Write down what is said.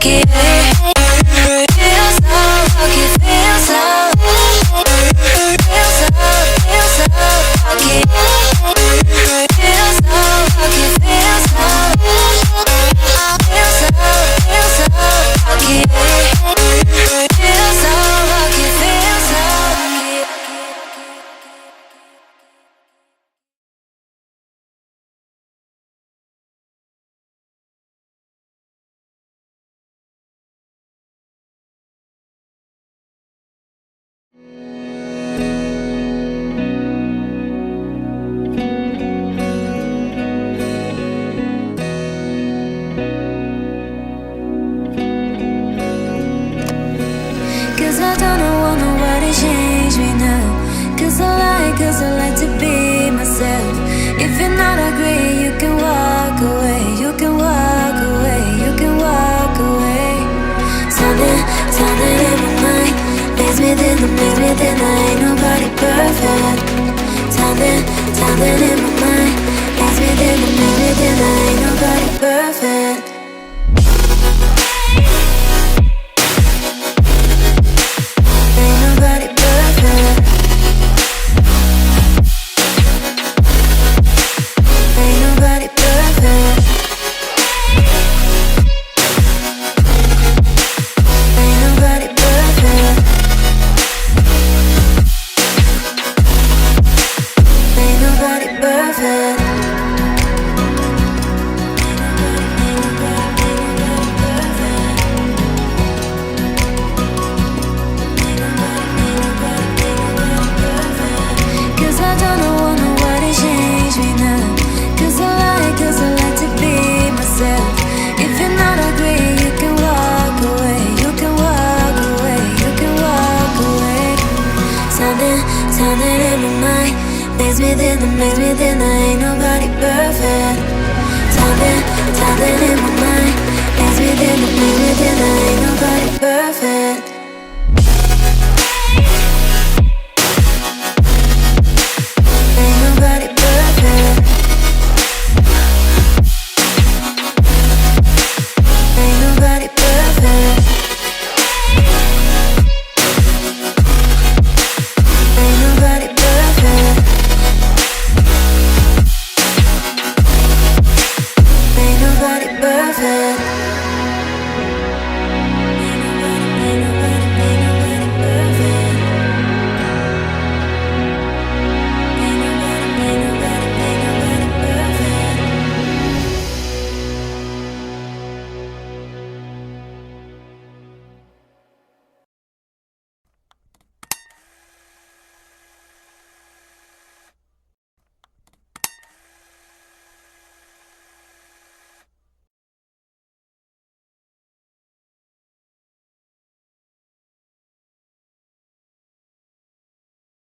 rocky. Feels so rocky, feels so rocky. Feels so rocky, feels so rocky. Feels so rocky, feels so rocky. Cause I don't want nobody change me now. Cause I like to be myself. If you're not agree, you can walk away. You can walk away, you can walk away. Something in my mind makes me think I ain't nobody perfect. Something in my mind makes me think I ain't nobody perfect. Ain't nobody perfect. Ain't nobody perfect. Ain't nobody perfect. Ain't nobody perfect. Cause I don't want nobody change me now. Cause I like to be myself. If you're not agree, you can walk away. You can walk away, you can walk away. Something in my mind makes me think I ain't nobody perfect. Something in my mind makes me think I ain't nobody perfect.